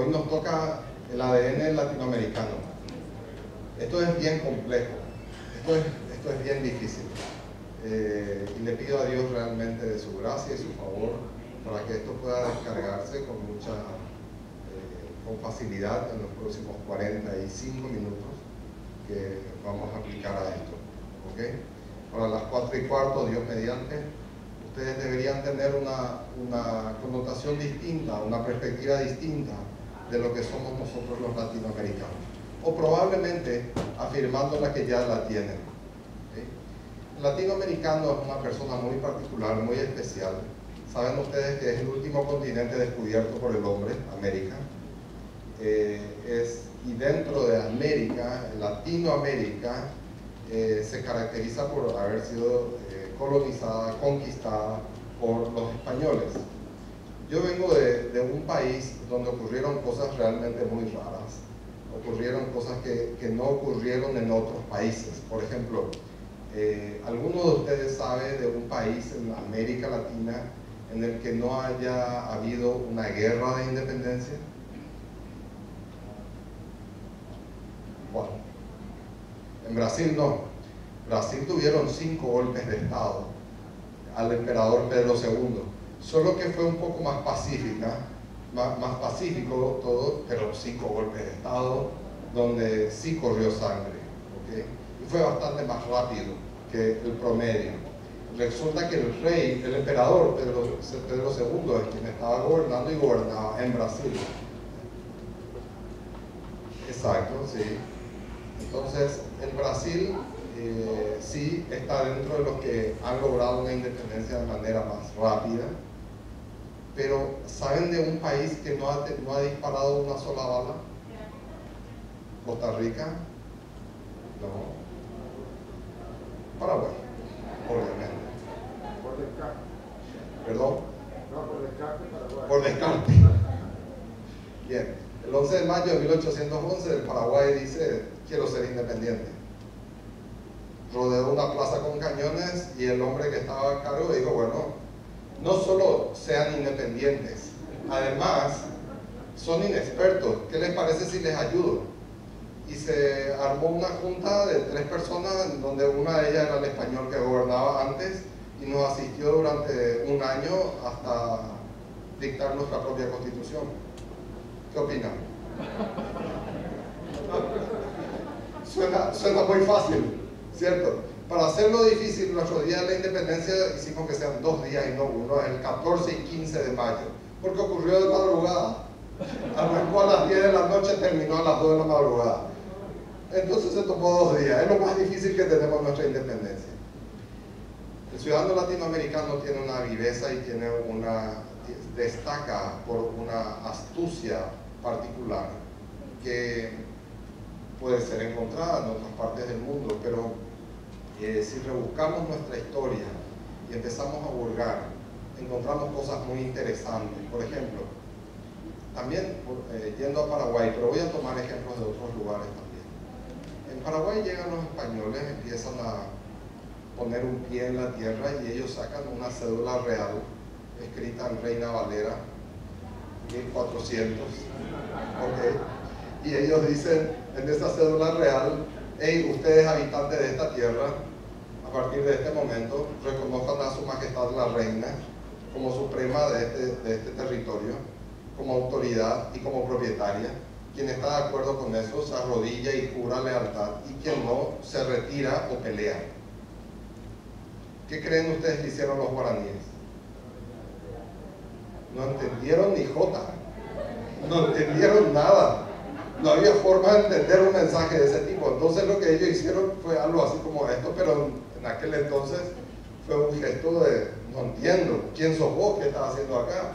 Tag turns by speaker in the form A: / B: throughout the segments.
A: hoy nos toca el ADN latinoamericano. Esto es bien complejo, esto es bien difícil. Y le pido a Dios realmente de su gracia y su favor para que esto pueda descargarse con con facilidad en los próximos 45 minutos que vamos a aplicar a esto. ¿Okay? Para las 4:15, Dios mediante, ustedes deberían tener una connotación distinta, una perspectiva distinta de lo que somos nosotros los latinoamericanos, o probablemente afirmando la que ya la tienen. ¿Okay? El latinoamericano es una persona muy particular, muy especial. Saben ustedes que es el último continente descubierto por el hombre, América. Y dentro de América, Latinoamérica, se caracteriza por haber sido colonizada, conquistada por los españoles. Yo vengo de un país donde ocurrieron cosas realmente muy raras, ocurrieron cosas que no ocurrieron en otros países. Por ejemplo, ¿alguno de ustedes sabe de un país en América Latina en el que no haya habido una guerra de independencia? Bueno, en Brasil no. Brasil tuvieron 5 golpes de Estado al emperador Pedro II, solo que fue un poco más pacífico todo, pero 5 golpes de Estado donde sí corrió sangre, ¿okay? Y fue bastante más rápido que el promedio. Resulta que el rey, el emperador Pedro II es quien estaba gobernando y gobernaba en Brasil. Exacto, sí. Entonces, el Brasil sí está dentro de los que han logrado una independencia de manera más rápida, pero ¿saben de un país que no ha disparado una sola bala? ¿Costa Rica? No. Paraguay, obviamente.
B: Por descarte.
A: ¿Perdón?
B: No, por descarte, Paraguay.
A: Por descarte. Bien, el 11 de mayo de 1811 el Paraguay dice: quiero ser independiente. Rodeó una plaza con cañones y el hombre que estaba a cargo dijo: bueno, no solo sean independientes, además son inexpertos, ¿qué les parece si les ayudo? Y se armó una junta de 3 personas, donde una de ellas era el español que gobernaba antes, y nos asistió durante un año hasta dictar nuestra propia constitución. ¿Qué opinan? Suena muy fácil, ¿cierto? Para hacerlo difícil, nuestro día de la independencia hicimos que sean 2 días y no uno, el 14 y 15 de mayo, porque ocurrió de madrugada. Arrancó a las 10 de la noche, terminó a las 2 de la madrugada. Entonces se tomó 2 días, es lo más difícil que tenemos nuestra independencia. El ciudadano latinoamericano tiene una viveza y destaca por una astucia particular que puede ser encontrada en otras partes del mundo, pero si rebuscamos nuestra historia y empezamos a hurgar, encontramos cosas muy interesantes. Por ejemplo, también yendo a Paraguay, pero voy a tomar ejemplos de otros lugares también. En Paraguay llegan los españoles, empiezan a poner un pie en la tierra y ellos sacan una cédula real escrita en Reina Valera 1400, ¿okay? Y ellos dicen en esa cédula real: hey, ustedes habitantes de esta tierra, a partir de este momento reconozcan a su majestad la reina como suprema de este territorio, como autoridad y como propietaria. Quien está de acuerdo con eso se arrodilla y jura lealtad, y quien no se retira o pelea. ¿Qué creen ustedes que hicieron los guaraníes? No entendieron ni jota, no entendieron nada. No había forma de entender un mensaje de ese tipo. Entonces lo que ellos hicieron fue algo así como esto, pero en aquel entonces fue un gesto de: no entiendo, ¿quién sos vos? ¿Qué estás haciendo acá?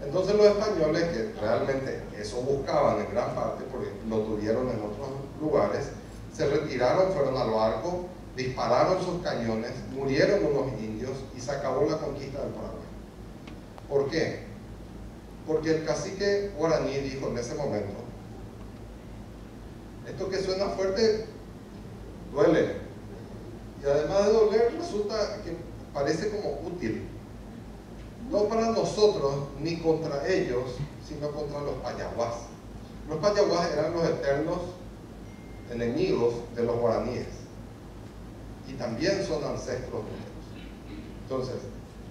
A: Entonces los españoles, que realmente eso buscaban en gran parte porque lo tuvieron en otros lugares, se retiraron, fueron al barco, dispararon sus cañones, murieron unos indios y se acabó la conquista del Paraguay. ¿Por qué? Porque el cacique guaraní dijo en ese momento: esto que suena fuerte duele, y además de doler resulta que parece como útil, no para nosotros ni contra ellos, sino contra los payaguás. Los payaguás eran los eternos enemigos de los guaraníes y también son ancestros nuestros. Entonces,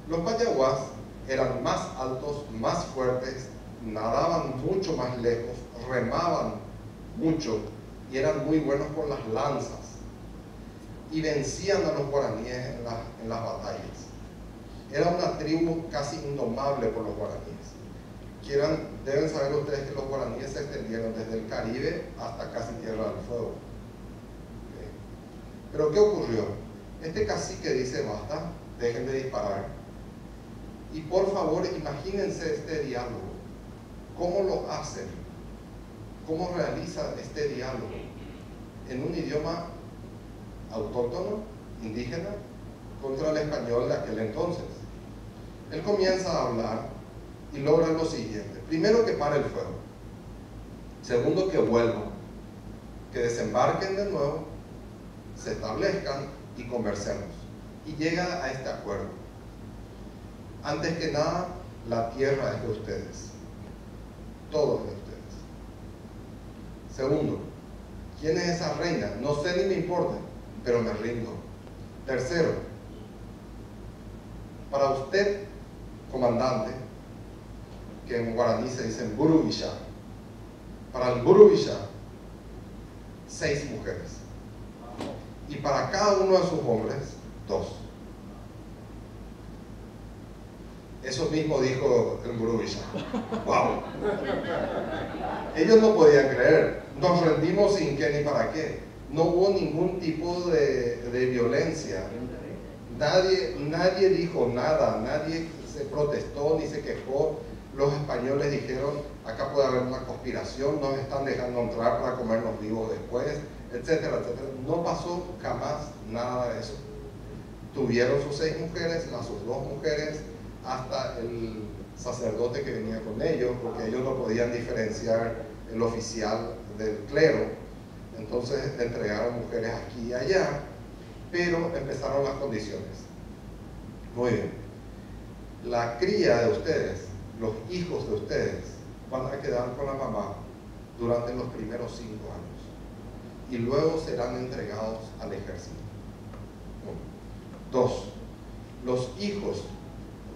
A: los payaguás eran más altos, más fuertes, nadaban mucho más lejos, remaban mucho y eran muy buenos con las lanzas y vencían a los guaraníes en las batallas. Era una tribu casi indomable por los guaraníes. Deben saber ustedes que los guaraníes se extendieron desde el Caribe hasta casi Tierra del Fuego. ¿Okay? Pero ¿qué ocurrió? Este cacique dice: basta, dejen de disparar. Y por favor, imagínense este diálogo. ¿Cómo lo hacen? ¿Cómo realiza este diálogo? En un idioma autóctono, indígena, contra el español de aquel entonces. Él comienza a hablar y logra lo siguiente. Primero, que pare el fuego. Segundo, que vuelvan, que desembarquen de nuevo, se establezcan y conversemos. Y llega a este acuerdo. Antes que nada, la tierra es de ustedes. Todos de ustedes. Segundo, ¿quién es esa reina? No sé ni me importa, pero me rindo. Tercero, para usted, comandante, que en guaraní se dice Burubisha, para el Burubisha, 6 mujeres. Y para cada uno de sus hombres, 2. Eso mismo dijo el Burubisha. ¡Wow! Ellos no podían creer. Nos rendimos sin qué ni para qué. No hubo ningún tipo de violencia. Nadie dijo nada, nadie se protestó ni se quejó. Los españoles dijeron: acá puede haber una conspiración, nos están dejando entrar para comernos vivos después, etcétera, etcétera. No pasó jamás nada de eso. Tuvieron sus 6 mujeres, sus 2 mujeres, hasta el sacerdote que venía con ellos, porque ellos no podían diferenciar el oficial del clero. Entonces entregaron mujeres aquí y allá, pero empezaron las condiciones. Muy bien. La cría de ustedes, los hijos de ustedes, van a quedar con la mamá durante los primeros 5 años y luego serán entregados al ejército. 1. 2. Los hijos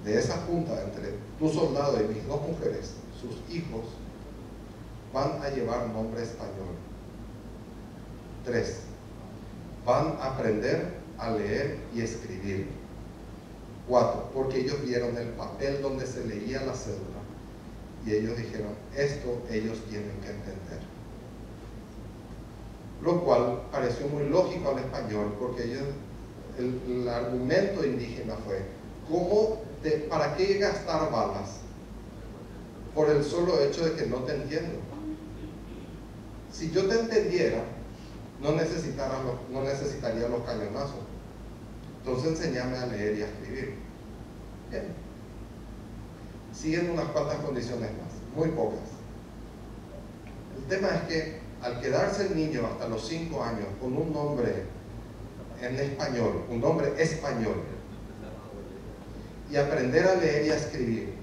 A: de esa junta entre tu soldado y mis 2 mujeres, sus hijos, van a llevar nombre español. 3. Van a aprender a leer y escribir. 4. Porque ellos vieron el papel donde se leía la cédula y ellos dijeron: esto ellos tienen que entender. Lo cual pareció muy lógico al español, porque ellos, el argumento indígena fue: ¿para qué gastar balas por el solo hecho de que no te entiendo? Si yo te entendiera, no necesitaría los cañonazos. Entonces enséñame a leer y a escribir. Bien. Siguen unas cuantas condiciones más, muy pocas. El tema es que al quedarse el niño hasta los 5 años con un nombre en español, un nombre español, y aprender a leer y a escribir,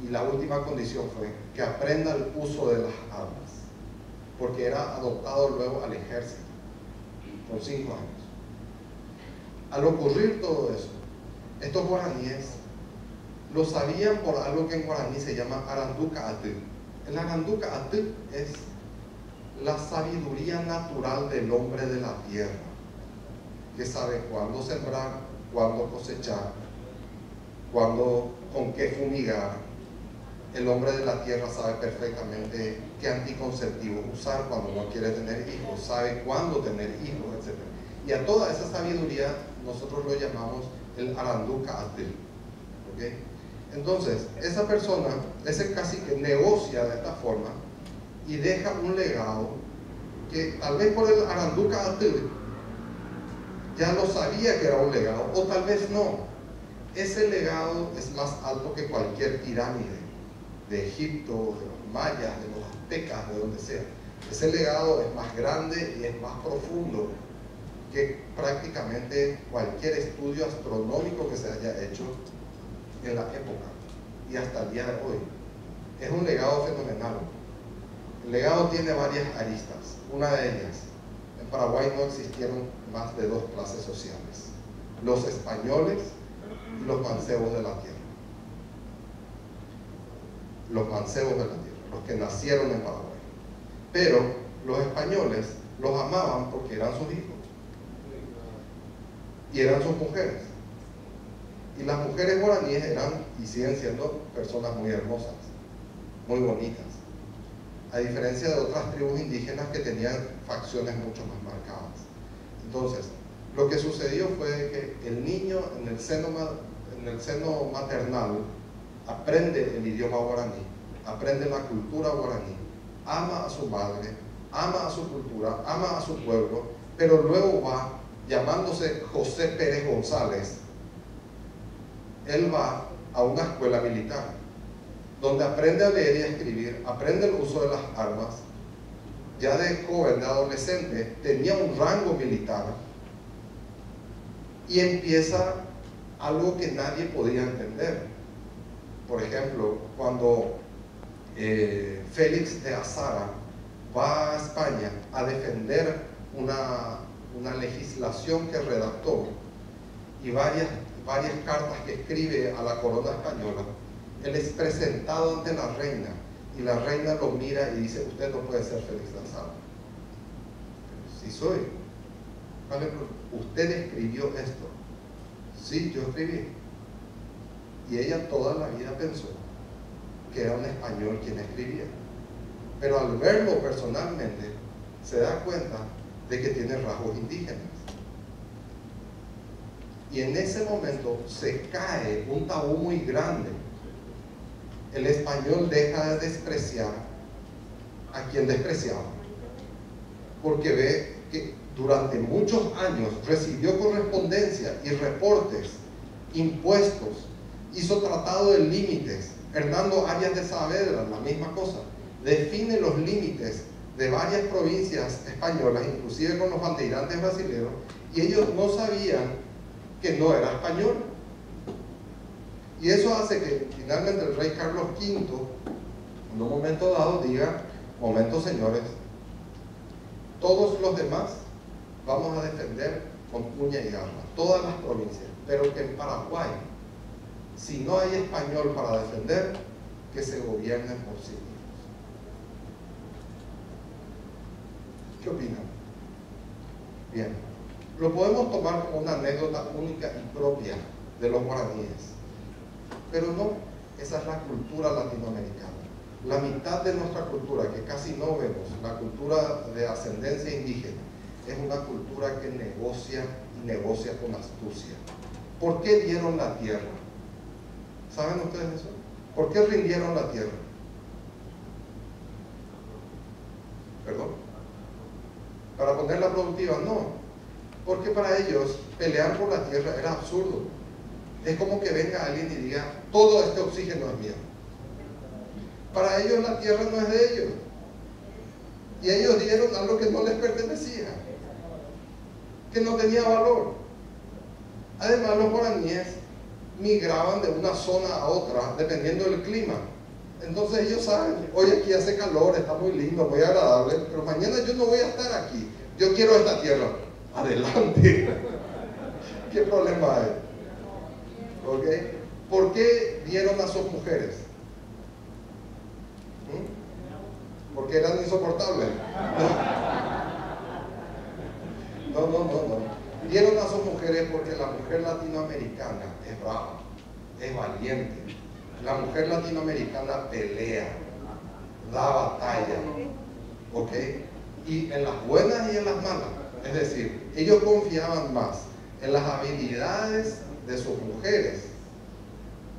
A: y la última condición fue que aprenda el uso de las armas, porque era adoptado luego al ejército con 5 años. Al ocurrir todo eso, estos guaraníes lo sabían por algo que en guaraní se llama Aranduka Atl. El Aranduka Atl es la sabiduría natural del hombre de la tierra, que sabe cuándo sembrar, cuándo cosechar, con qué fumigar. El hombre de la tierra sabe perfectamente qué anticonceptivo usar cuando no quiere tener hijos, sabe cuándo tener hijos, etc. Y a toda esa sabiduría nosotros lo llamamos el Aranduka Atl. ¿Okay? Entonces, esa persona, ese cacique, negocia de esta forma y deja un legado que tal vez por el Aranduka Atl ya lo sabía que era un legado, o tal vez no. Ese legado es más alto que cualquier pirámide de Egipto, de los mayas, de los aztecas, de donde sea. Ese legado es más grande y es más profundo que prácticamente cualquier estudio astronómico que se haya hecho en la época y hasta el día de hoy. Es un legado fenomenal. El legado tiene varias aristas. Una de ellas, en Paraguay no existieron más de dos clases sociales: los españoles y los mancebos de la tierra. Los mancebos de la tierra, los que nacieron en Paraguay. Pero los españoles los amaban porque eran sus hijos y eran sus mujeres. Y las mujeres guaraníes eran y siguen siendo personas muy hermosas, muy bonitas, a diferencia de otras tribus indígenas que tenían facciones mucho más marcadas. Entonces, lo que sucedió fue que el niño en el seno maternal aprende el idioma guaraní, aprende la cultura guaraní, ama a su madre, ama a su cultura, ama a su pueblo, pero luego va, llamándose José Pérez González, él va a una escuela militar, donde aprende a leer y a escribir, aprende el uso de las armas. Ya de joven, de adolescente, tenía un rango militar y empieza algo que nadie podía entender. Por ejemplo, cuando Félix de Azara va a España a defender una legislación que redactó y varias cartas que escribe a la corona española, él es presentado ante la reina y la reina lo mira y dice: usted no puede ser Félix de Azara. Sí soy. ¿Usted escribió esto? Sí, yo escribí. Y ella toda la vida pensó que era un español quien escribía, pero al verlo personalmente se da cuenta de que tiene rasgos indígenas. Y en ese momento se cae un tabú muy grande. El español deja de despreciar a quien despreciaba, porque ve que durante muchos años recibió correspondencia y reportes, impuestos, hizo tratado de límites. Hernando Arias de Saavedra, la misma cosa, define los límites de varias provincias españolas, inclusive con los bandeirantes brasileños, y ellos no sabían que no era español. Y eso hace que finalmente el rey Carlos V, en un momento dado, diga: momento, señores, todos los demás vamos a defender con uña y garra, todas las provincias, pero que en Paraguay, si no hay español para defender, que se gobiernen por sí mismos. ¿Qué opinan? Bien, lo podemos tomar como una anécdota única y propia de los guaraníes, pero no, esa es la cultura latinoamericana. La mitad de nuestra cultura, que casi no vemos, la cultura de ascendencia indígena, es una cultura que negocia y negocia con astucia. ¿Por qué dieron la tierra? ¿Saben ustedes eso? ¿Por qué rindieron la tierra? ¿Perdón? ¿Para ponerla productiva? No. Porque para ellos pelear por la tierra era absurdo. Es como que venga alguien y diga: todo este oxígeno es mío. Para ellos la tierra no es de ellos. Y ellos dieron algo que no les pertenecía, que no tenía valor. Además, los guaraníes migraban de una zona a otra dependiendo del clima. Entonces ellos saben: hoy aquí hace calor, está muy lindo, muy agradable, pero mañana yo no voy a estar aquí, yo quiero esta tierra. Adelante. ¿Qué problema hay? ¿Ok? ¿Por qué dieron a sus mujeres? Porque eran insoportables. No. Dieron a sus mujeres porque la mujer latinoamericana es brava, es valiente. La mujer latinoamericana pelea, da batalla, ¿ok? Y en las buenas y en las malas. Es decir, ellos confiaban más en las habilidades de sus mujeres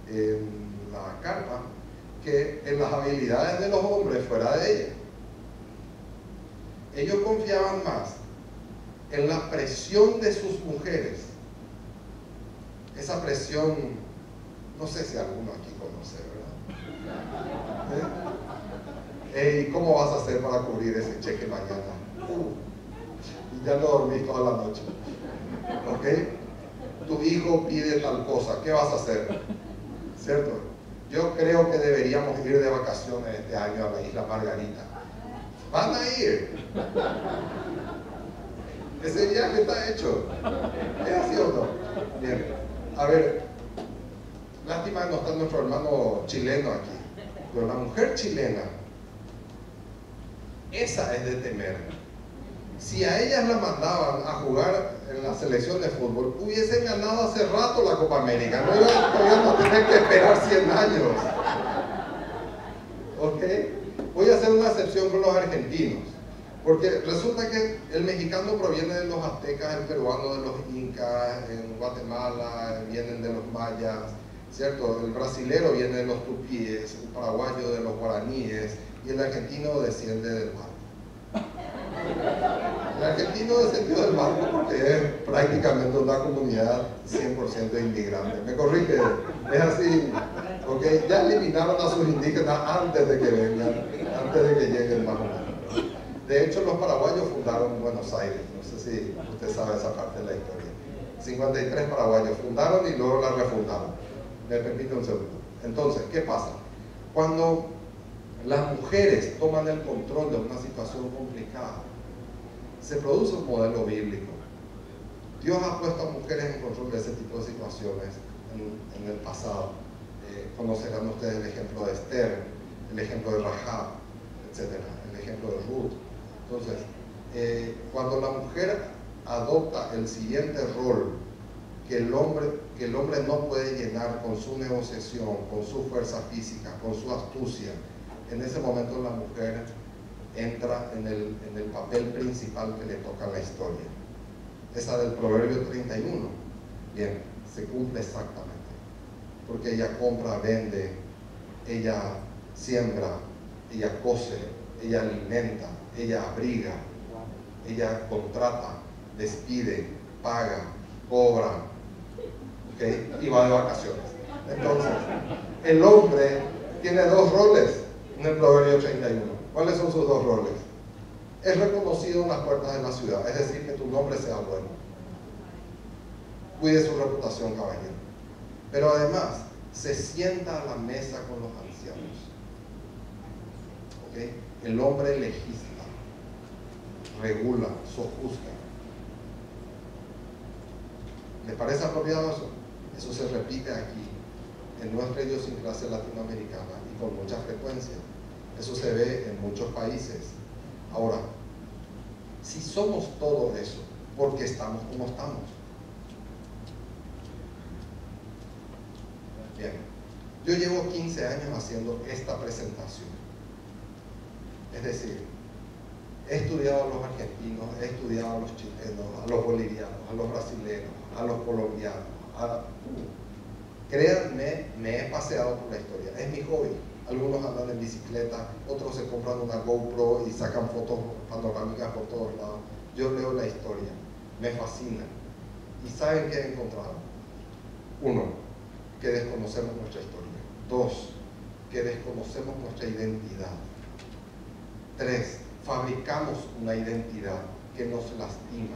A: en la carpa que en las habilidades de los hombres fuera de ella. Ellos confiaban más en la presión de sus mujeres. Esa presión, no sé si alguno aquí conoce, ¿verdad? ¿Y cómo vas a hacer para cubrir ese cheque mañana? Y ya no dormís toda la noche. ¿Ok? Tu hijo pide tal cosa, ¿qué vas a hacer? ¿Cierto? Yo creo que deberíamos ir de vacaciones este año a la isla Margarita. Van a ir. Ese viaje está hecho. ¿Es así o no? Bien. A ver, lástima que no está nuestro hermano chileno aquí. Pero la mujer chilena, esa es de temer. Si a ellas la mandaban a jugar en la selección de fútbol, hubiesen ganado hace rato la Copa América. No iban a tener que esperar 100 años. ¿Ok? Voy a hacer una excepción con los argentinos. Porque resulta que el mexicano proviene de los aztecas, el peruano de los incas, en Guatemala vienen de los mayas, ¿cierto? El brasilero viene de los tupíes, el paraguayo de los guaraníes y el argentino desciende del barco. El argentino descendió del barco porque es prácticamente una comunidad 100% inmigrante. Me corrige, es así, ¿ok? Ya eliminaron a sus indígenas antes de que vengan, antes de que lleguen más o menos. De hecho, los paraguayos fundaron Buenos Aires. No sé si usted sabe esa parte de la historia. 53 paraguayos fundaron y luego la refundaron. Me permite un segundo. Entonces, ¿qué pasa? Cuando las mujeres toman el control de una situación complicada, se produce un modelo bíblico. Dios ha puesto a mujeres en control de ese tipo de situaciones en el pasado. Conocerán ustedes el ejemplo de Esther, el ejemplo de Rahab, etc. El ejemplo de Ruth. Entonces, cuando la mujer adopta el siguiente rol que el hombre no puede llenar con su negociación, con su fuerza física, con su astucia, en ese momento la mujer entra en el papel principal que le toca en la historia. Esa del Proverbio 31, bien, se cumple exactamente. Porque ella compra, vende, ella siembra, ella cose, ella alimenta, ella abriga, ella contrata, despide, paga, cobra, ¿okay? Y va de vacaciones. Entonces, el hombre tiene dos roles en el Proverbio 31. ¿Cuáles son sus dos roles? Es reconocido en las puertas de la ciudad, es decir, que tu nombre sea bueno. Cuide su reputación, caballero. Pero además, se sienta a la mesa con los ancianos. ¿Okay? El hombre legisla, regula, sojuzga. ¿Les parece apropiado eso? Eso se repite aquí, en nuestra idiosincrasia latinoamericana y con mucha frecuencia. Eso se ve en muchos países. Ahora, si somos todo eso, ¿por qué estamos como estamos? Bien, yo llevo 15 años haciendo esta presentación. Es decir, he estudiado a los argentinos, he estudiado a los chilenos, a los bolivianos, a los brasileños, a los colombianos. Créanme, me he paseado por la historia. Es mi hobby. Algunos andan en bicicleta, otros se compran una GoPro y sacan fotos panorámicas por todos lados. Yo leo la historia, me fascina. ¿Y saben qué he encontrado? Uno, que desconocemos nuestra historia. Dos, que desconocemos nuestra identidad. Tres, fabricamos una identidad que nos lastima,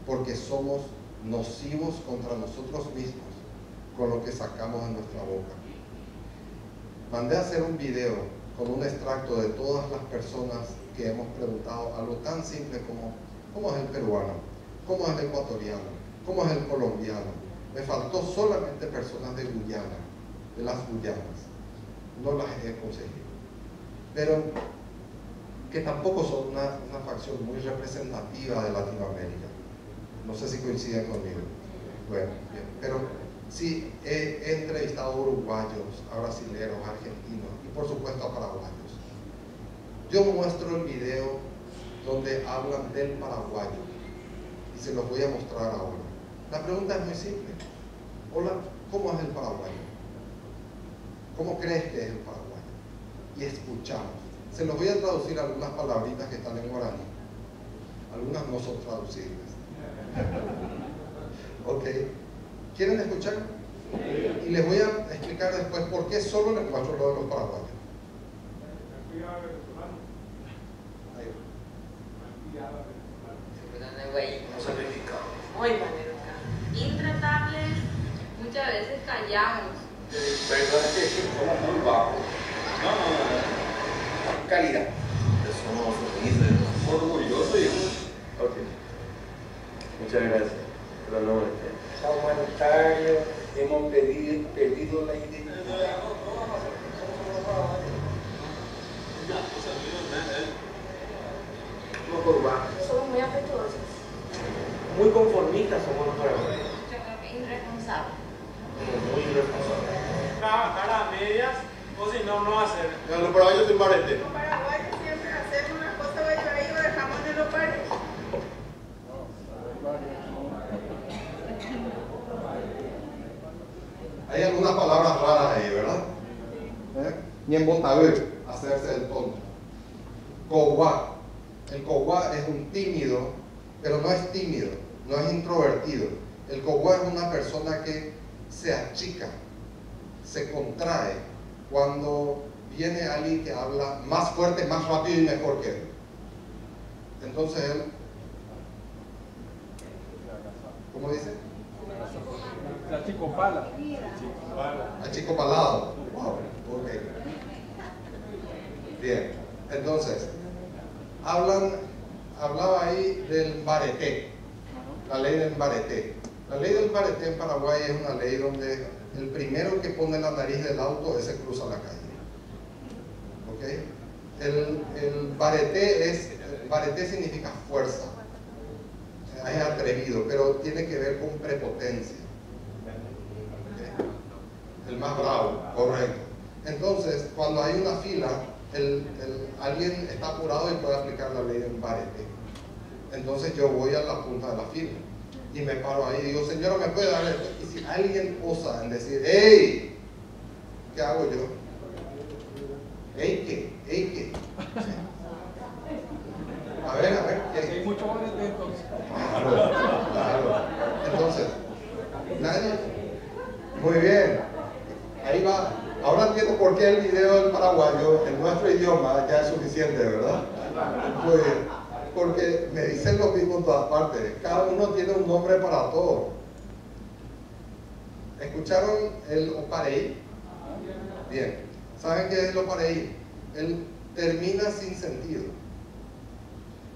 A: porque somos nocivos contra nosotros mismos con lo que sacamos de nuestra boca. Mandé a hacer un video con un extracto de todas las personas que hemos preguntado algo tan simple como ¿cómo es el peruano? ¿Cómo es el ecuatoriano? ¿Cómo es el colombiano? Me faltó solamente personas de Guyana, de las Guyanas. No las he conseguido. Pero que tampoco son una facción muy representativa de Latinoamérica. No sé si coinciden conmigo. Bueno, bien. Pero sí, he entrevistado a uruguayos, a brasileños, a argentinos y por supuesto a paraguayos. Yo muestro el video donde hablan del paraguayo y se los voy a mostrar ahora. La pregunta es muy simple. Hola, ¿cómo es el paraguayo? ¿Cómo crees que es el paraguayo? Y escuchamos. Se los voy a traducir algunas palabritas que están en guaraní. Algunas no son traducibles. ¿Ok? ¿Quieren escuchar? Y les voy a explicar después por qué solo les muestro lo de los paraguayos.
C: Muy maleducados, intratables, muchas veces callamos.
A: Perdón, es que somos muy bajos. No. Calidad. Eso.
D: somos sumisas.
E: Orgulloso y
D: Ok. Muchas gracias. Pronombre.
F: Humanitario, hemos pedido la identidad. Los urbanos.
C: Somos muy afectuosos.
D: Muy conformistas somos los paraguayos.
C: Yo creo que irresponsables.
D: Como muy irresponsables.
E: trabajar a medias o si no, no hacer.
B: Los paraguayos sin barete.
G: Los paraguayos siempre hacemos una cosa de ahí y lo dejamos en los pares.
A: Hay algunas palabras raras ahí, ¿verdad? Ni en botabú, hacerse el tonto. Cowá. El cowá es un tímido, pero no es tímido, no es introvertido. El cowá es una persona que se achica, se contrae cuando viene alguien que habla más fuerte, más rápido y mejor que él. Entonces él, ¿cómo dice?
E: Achicopala.
A: Achicopalado. Wow, ok. Bien, entonces, hablaba ahí del bareté, la ley del bareté. La ley del bareté en Paraguay es una ley donde el primero que pone la nariz del auto ese cruza la calle. ¿Ok? El bareté significa fuerza, es atrevido, pero tiene que ver con prepotencia. ¿Ok? El más bravo, correcto. Entonces, cuando hay una fila, alguien está apurado y puede aplicar la ley del bareté. Entonces yo voy a la punta de la fila y me paro ahí y digo, señora, ¿me puede dar esto? Y si alguien osa en decir, ¡hey! ¿Qué hago yo? ¿Hey qué? ¿Hey qué? A ver, ¿qué?
E: Hay mucho barete entonces.
A: Claro. Entonces, nadie. Muy bien. Ahí va. Ahora entiendo por qué el video del paraguayo en nuestro idioma ya es suficiente, ¿verdad? Pues, porque me dicen lo mismo en todas partes. Cada uno tiene un nombre para todo. ¿Escucharon el opareí? Bien. ¿Saben qué es el opareí? Él termina sin sentido.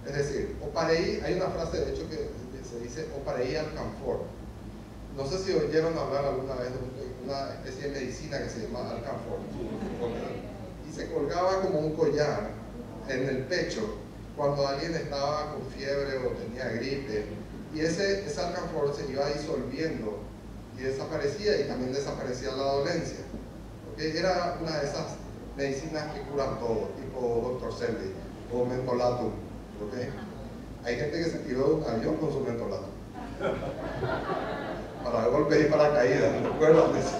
A: Es decir, opareí, hay una frase de hecho que se dice opareí al canfor. No sé si oyeron hablar alguna vez de una especie de medicina que se llama alcanfor. Y se colgaba como un collar en el pecho cuando alguien estaba con fiebre o tenía gripe. Y ese alcanfor se iba disolviendo y desaparecía, y también desaparecía la dolencia. ¿Okay? Era una de esas medicinas que curan todo, tipo Dr. Selby o mentolatum. ¿Okay? Hay gente que se tiró de un avión con su mentolatum. Para golpes y para caídas, ¿recuerdan eso?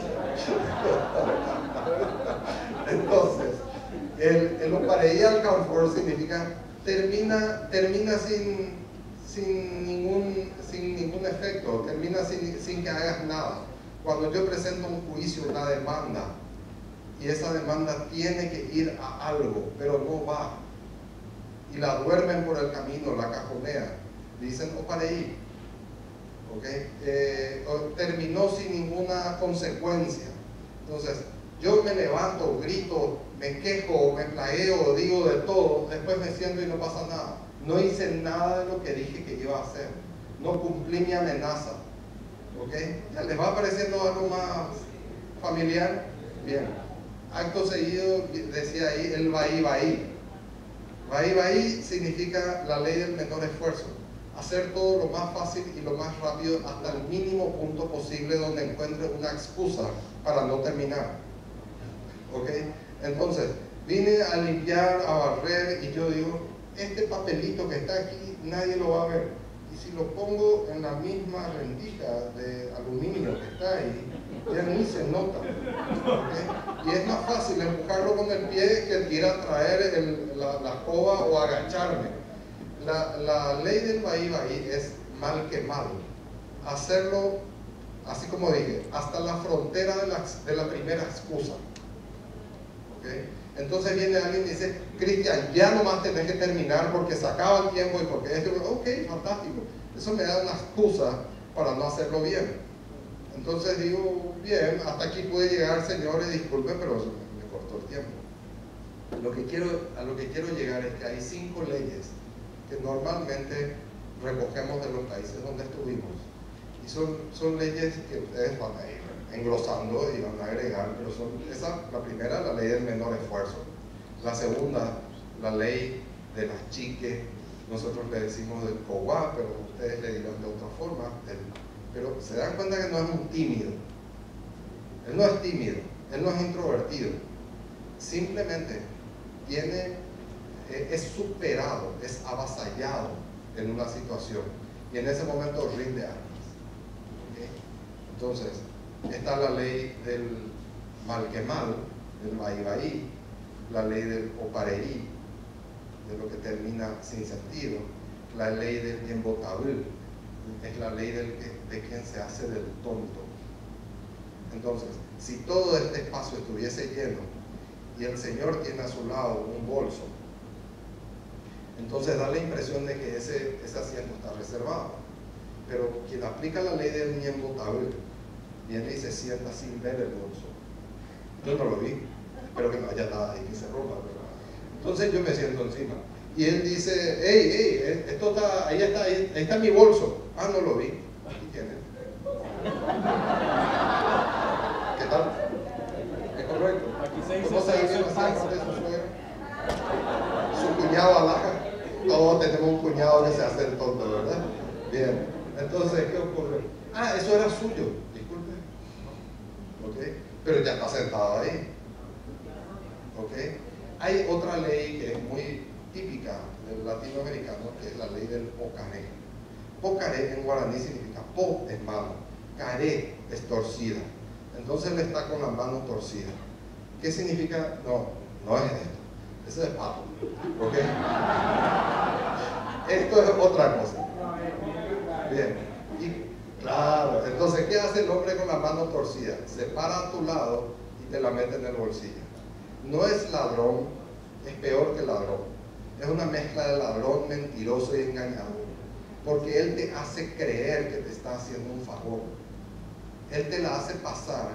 A: Entonces, el opareí alcanfor significa termina sin ningún efecto, termina sin que hagas nada. Cuando yo presento un juicio, una demanda, y esa demanda tiene que ir a algo, pero no va, y la duermen por el camino, la cajonean, dicen opareí. ¿Okay? Terminó sin ninguna consecuencia. Entonces, yo me levanto, grito, me quejo, me plagueo, digo de todo, después me siento y no pasa nada. No hice nada de lo que dije que iba a hacer. No cumplí mi amenaza. ¿Okay? ¿Ya les va pareciendo algo más familiar? Bien. Acto seguido decía ahí el vaí vaí. Vaí vaí significa la ley del menor esfuerzo. Hacer todo lo más fácil y lo más rápido hasta el mínimo punto posible donde encuentre una excusa para no terminar. ¿Ok? Entonces, vine a limpiar, a barrer y yo digo, este papelito que está aquí nadie lo va a ver. Y si lo pongo en la misma rendija de aluminio que está ahí, ya ni se nota. ¿Okay? Y es más fácil empujarlo con el pie que ir a traer la escoba o agacharme. La ley del vaí vaí es mal que mal. Hacerlo, así como dije, hasta la frontera de la primera excusa. ¿Okay? Entonces viene alguien y dice, Cristian, ya nomás tenés que terminar porque se acaba el tiempo y porque esto, ok, fantástico. Eso me da una excusa para no hacerlo bien. Entonces digo, bien, hasta aquí puede llegar, señores, disculpen, pero me cortó el tiempo. a lo que quiero llegar es que hay 5 leyes que normalmente recogemos de los países donde estuvimos. Y son leyes que ustedes van a ir englosando y van a agregar, pero la primera, la ley del menor esfuerzo. La segunda, la ley de las chiques, nosotros le decimos del COWA, pero ustedes le dirán de otra forma. Pero se dan cuenta que no es un tímido. Él no es tímido, él no es introvertido. Simplemente es superado, es avasallado en una situación y en ese momento rinde armas. ¿Okay? Entonces, está la ley del mal que mal, del vaí, la ley del opareí, de lo que termina sin sentido, la ley del bien votable, es la ley de quien se hace del tonto. Entonces, si todo este espacio estuviese lleno y el Señor tiene a su lado un bolso, entonces da la impresión de que ese asiento está reservado. Pero quien aplica la ley del bien votable viene y se sienta sin ver el bolso. Yo no lo vi, espero que no haya nada ahí que se rompa, ¿verdad? Entonces yo me siento encima y él dice: hey, esto está, ahí está mi bolso. Ah, no lo vi. ¿Y quién es? ¿Qué tal? ¿Es correcto? ¿Cómo se dice su suegra? Su cuñado alaja. Todos tenemos un cuñado que se hace el tonto, ¿verdad? Bien, entonces, ¿qué ocurre? Ah, eso era suyo, disculpe. ¿Ok? Pero ya está sentado ahí. ¿Ok? Hay otra ley que es muy típica del latinoamericano, que es la ley del pocaré. Pocaré en guaraní significa po es mano, caré es torcida. Entonces él está con la mano torcida. ¿Qué significa? No es esto. Eso es pato. ¿Ok? Esto es otra cosa. Bien. Y claro, entonces, ¿qué hace el hombre con la mano torcida? Se para a tu lado y te la mete en el bolsillo. No es ladrón, es peor que ladrón. Es una mezcla de ladrón, mentiroso y engañador. Porque él te hace creer que te está haciendo un favor. Él te la hace pasar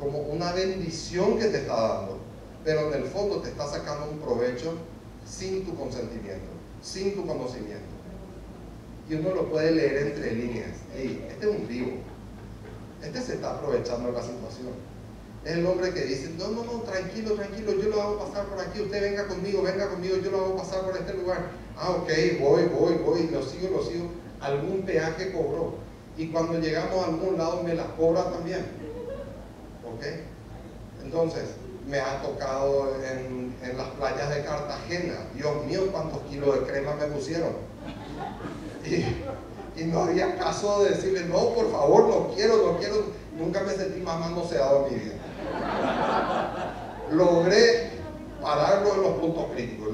A: como una bendición que te está dando, pero en el fondo te está sacando un provecho sin tu consentimiento, sin tu conocimiento. Y uno lo puede leer entre líneas. Hey, este es un vivo. Este se está aprovechando de la situación. Es el hombre que dice: no, tranquilo, yo lo hago pasar por aquí, usted venga conmigo, yo lo hago pasar por este lugar. Ah, ok, voy, lo sigo. Algún peaje cobró. Y cuando llegamos a algún lado me la cobra también. ¿Ok? Entonces, me ha tocado en las playas de Cartagena. Dios mío, cuántos kilos de crema me pusieron. Y no había caso de decirle: no, por favor, no quiero. Nunca me sentí más manoseado en mi vida. Logré pararlo en los puntos críticos,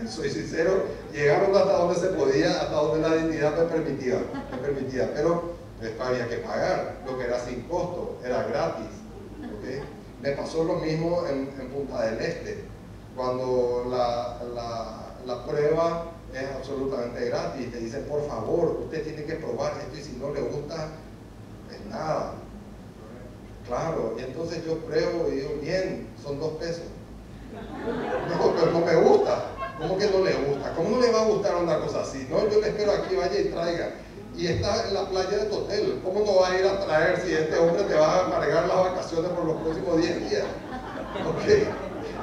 A: soy sincero, llegaron hasta donde se podía, hasta donde la dignidad me permitía, pero esto había que pagar, lo que era sin costo, era gratis. ¿Okay? Me pasó lo mismo en Punta del Este, cuando la prueba es absolutamente gratis, te dicen: por favor, usted tiene que probar esto y si no le gusta, pues nada. Claro, y entonces yo pruebo y digo: bien, son 2 pesos. No, pero no me gusta. ¿Cómo que no le gusta? ¿Cómo no le va a gustar una cosa así? No, yo le espero aquí, vaya y traiga. Y está en la playa de tu hotel. ¿Cómo no va a ir a traer si este hombre te va a amargar las vacaciones por los próximos 10 días? ¿Ok?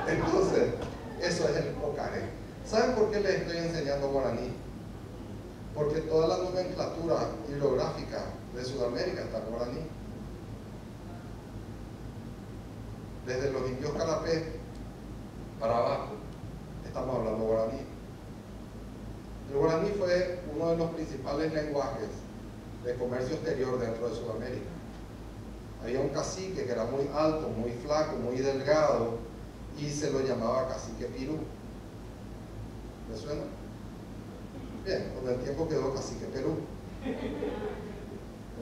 A: Entonces, eso es el pocaré. ¿Saben por qué les estoy enseñando guaraní? Porque toda la nomenclatura hidrográfica de Sudamérica está en guaraní. Desde los indios carapé para abajo, estamos hablando guaraní. El guaraní fue uno de los principales lenguajes de comercio exterior dentro de Sudamérica. Había un cacique que era muy alto, muy flaco, muy delgado, y se lo llamaba cacique Pirú. ¿Le suena? Bien, con el tiempo quedó cacique Perú.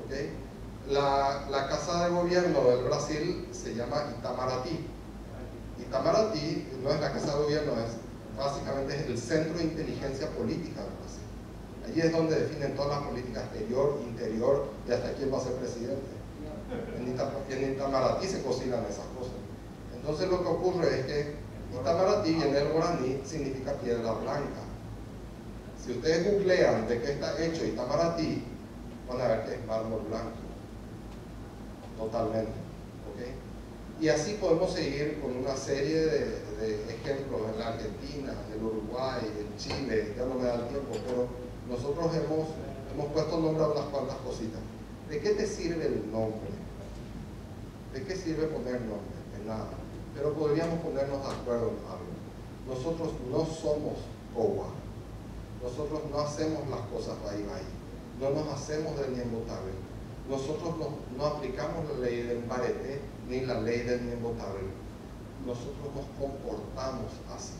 A: ¿Okay? La casa de gobierno del Brasil se llama Itamaraty. Itamaraty no es la casa de gobierno, es básicamente el centro de inteligencia política del Brasil. Allí es donde definen todas las políticas exterior, interior y hasta quién va a ser presidente. En Itamaraty se cocinan esas cosas. Entonces lo que ocurre es que Itamaraty viene del guaraní, significa piedra blanca. Si ustedes googlean de qué está hecho Itamaraty, van a ver que es mármol blanco. Totalmente. ¿Okay? Y así podemos seguir con una serie de ejemplos en la Argentina, en el Uruguay, en Chile, ya no me da el tiempo, pero nosotros hemos puesto nombre a unas cuantas cositas. ¿De qué te sirve el nombre? ¿De qué sirve poner nombre? De nada. Pero podríamos ponernos de acuerdo en algo. Nosotros no somos Owa. Nosotros no hacemos las cosas ahí. No nos hacemos del Niembotable. Nosotros no aplicamos la ley del Mbarete ni la ley del Niembotable. Nosotros nos comportamos así.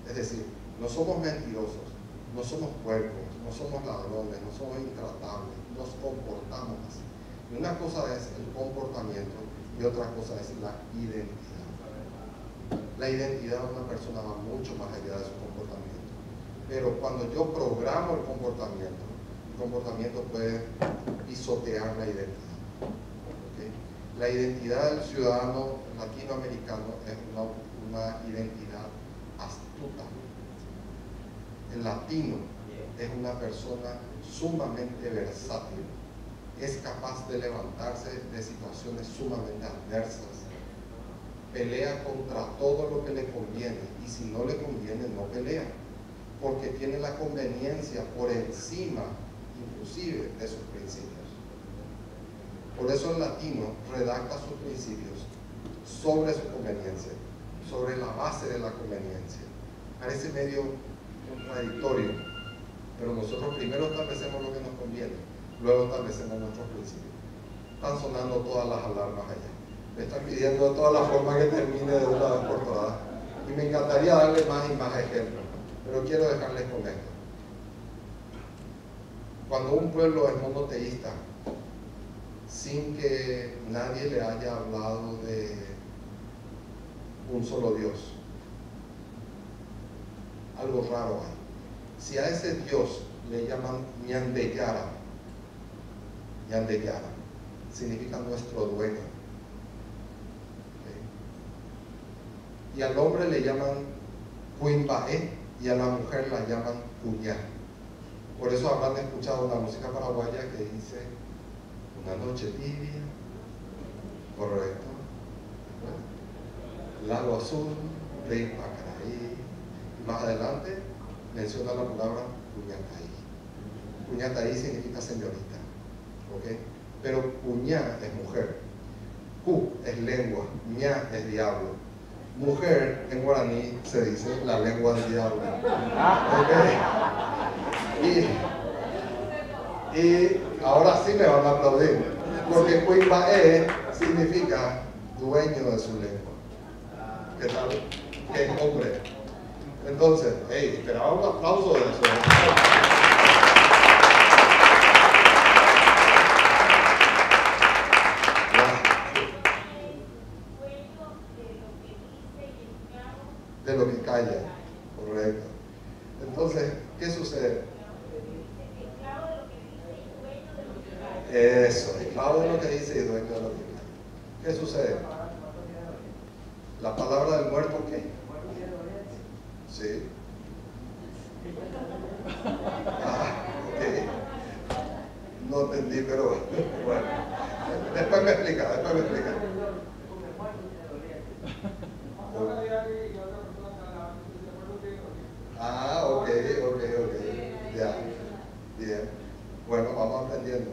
A: Es decir, no somos mentirosos, no somos puercos, no somos ladrones, no somos intratables, nos comportamos así. Y una cosa es el comportamiento y otra cosa es la identidad. La identidad de una persona va mucho más allá de su comportamiento. Pero cuando yo programo el comportamiento puede pisotear la identidad. ¿Okay? La identidad del ciudadano latinoamericano es una identidad astuta. El latino es una persona sumamente versátil, es capaz de levantarse de situaciones sumamente adversas, pelea contra todo lo que le conviene y si no le conviene no pelea, porque tiene la conveniencia por encima inclusive de sus principios. Por eso el latino redacta sus principios sobre su conveniencia, sobre la base de la conveniencia. Parece medio contradictorio, pero nosotros primero establecemos lo que nos conviene, luego establecemos nuestros principios. Están sonando todas las alarmas allá. Me están pidiendo de todas las formas que termine de una vez por todas. Y me encantaría darle más y más ejemplos, pero quiero dejarles con esto. Cuando un pueblo es monoteísta, sin que nadie le haya hablado de un solo Dios, algo raro hay. Si a ese Dios le llaman Ñandeyara, Ñandeyara significa nuestro dueño. ¿Okay? Y al hombre le llaman Cuimbaé y a la mujer la llaman Cuñá. Por eso habrán escuchado una música paraguaya que dice una noche tibia, correcto, lago azul, rey Pacaraí, y más adelante menciona la palabra Cuñataí. Cuñataí significa señorita, ¿ok? Pero Cuñá es mujer, Cu es lengua, Ña es diablo. Mujer en guaraní se dice la lengua del diablo, ¿ok? Y ahora sí me van a aplaudir, porque Cuimbaé significa dueño de su lengua. ¿Qué tal? Que es hombre. Entonces, esperaba un aplauso de eso. De lo que calla, correcto. Entonces, ¿qué sucede? Eso, esclavo de lo que dice y dueño de lo que calla. ¿Qué sucede? La palabra del muerto, ¿qué? Sí. Ok. No entendí, pero bueno. Después me explica. Ok. Ya. Bien. Bueno, vamos aprendiendo.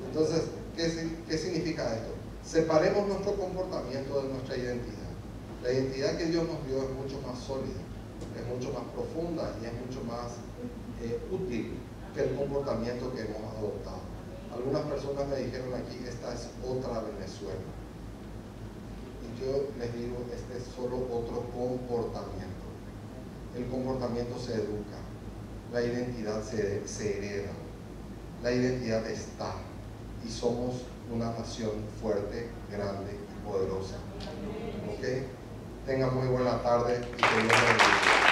A: Entonces, ¿qué significa esto? Separemos nuestro comportamiento de nuestra identidad. La identidad que Dios nos dio es mucho más sólida, es mucho más profunda y es mucho más útil que el comportamiento que hemos adoptado. Algunas personas me dijeron aquí, esta es otra Venezuela. Y yo les digo, este es solo otro comportamiento. El comportamiento se educa, la identidad se hereda, la identidad está y somos una nación fuerte, grande y poderosa. ¿Ok? Tengan muy buena tarde y que Dios les bendiga.